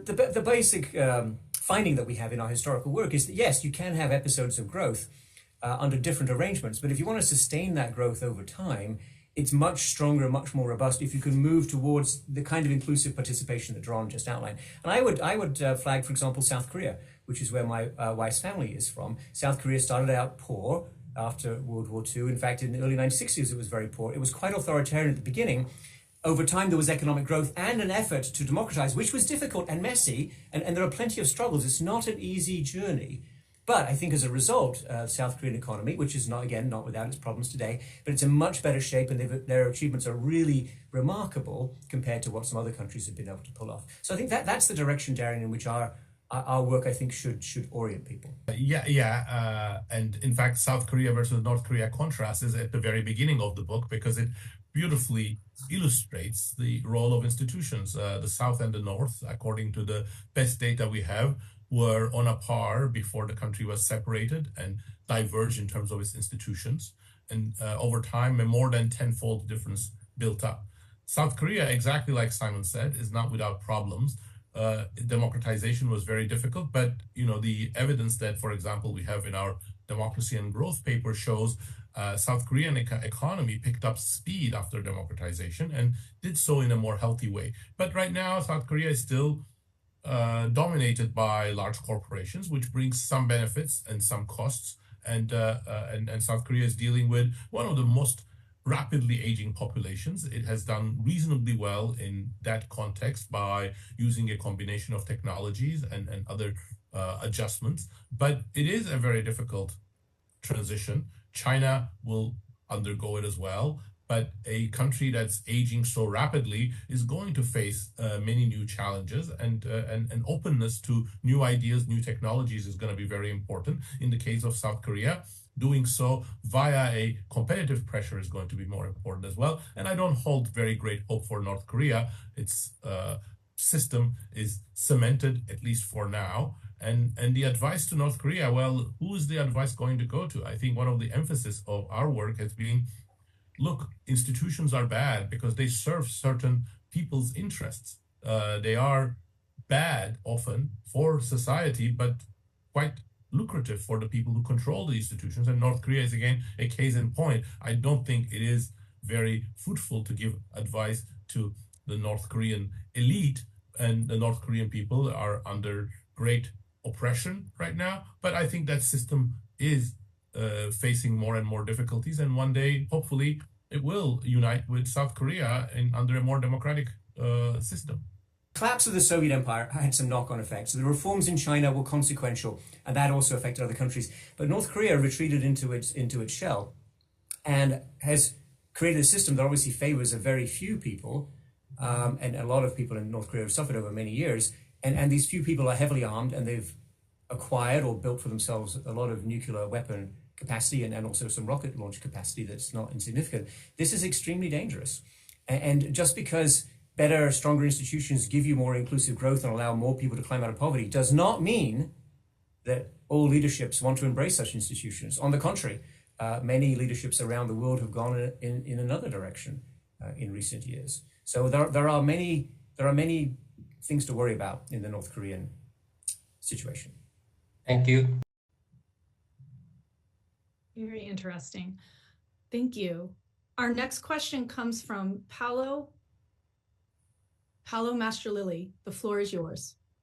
The basic finding that we have in our historical work is that, yes, you can have episodes of growth under different arrangements, but if you want to sustain that growth over time, it's much stronger and much more robust if you can move towards the kind of inclusive participation that Daron just outlined. And I would flag, for example, South Korea, which is where my wife's family is from. South Korea started out poor after World War II. In fact, in the early 1960s, it was very poor. It was quite authoritarian at the beginning. Over time, there was economic growth and an effort to democratize, which was difficult and messy, and there are plenty of struggles. It's not an easy journey. But I think as a result, the South Korean economy, which is not without its problems today, but it's in much better shape, and their achievements are really remarkable compared to what some other countries have been able to pull off. So I think that's the direction, Daron, in which our work, I think, should orient people. And in fact, South Korea versus North Korea contrast is at the very beginning of the book, because it beautifully illustrates the role of institutions. The South and the North, according to the best data we have, were on a par before the country was separated and diverged in terms of its institutions. And over time, a more than tenfold difference built up. South Korea, exactly like Simon said, is not without problems. Democratization was very difficult, but the evidence that, for example, we have in our democracy and growth paper shows South Korean economy picked up speed after democratization and did so in a more healthy way. But right now, South Korea is still dominated by large corporations, which brings some benefits and some costs. And South Korea is dealing with one of the most rapidly aging populations. It has done reasonably well in that context by using a combination of technologies and other adjustments. But it is a very difficult transition. China will undergo it as well. But a country that's aging so rapidly is going to face many new challenges, and openness to new ideas, new technologies is going to be very important. In the case of South Korea, doing so via a competitive pressure is going to be more important as well. And I don't hold very great hope for North Korea. Its system is cemented, at least for now. And the advice to North Korea, well, who is the advice going to go to? I think one of the emphasis of our work has been, look, institutions are bad because they serve certain people's interests. They are bad often for society, but quite lucrative for the people who control the institutions. And North Korea is, again, a case in point. I don't think it is very fruitful to give advice to the North Korean elite, and the North Korean people are under great oppression right now. But I think that system is facing more and more difficulties, and one day, hopefully, it will unite with South Korea under a more democratic system. Collapse of the Soviet Empire had some knock-on effects. The reforms in China were consequential, and that also affected other countries. But North Korea retreated into its shell and has created a system that obviously favors a very few people, and a lot of people in North Korea have suffered over many years. And these few people are heavily armed, and they've acquired or built for themselves a lot of nuclear weapon capacity and also some rocket launch capacity that's not insignificant. This is extremely dangerous. And just because better, stronger institutions give you more inclusive growth and allow more people to climb out of poverty does not mean that all leaderships want to embrace such institutions. On the contrary, many leaderships around the world have gone in another direction in recent years. So there are many things to worry about in the North Korean situation. Thank you. Very interesting. Thank you. Our next question comes from Paolo Mastrolilli. The floor is yours.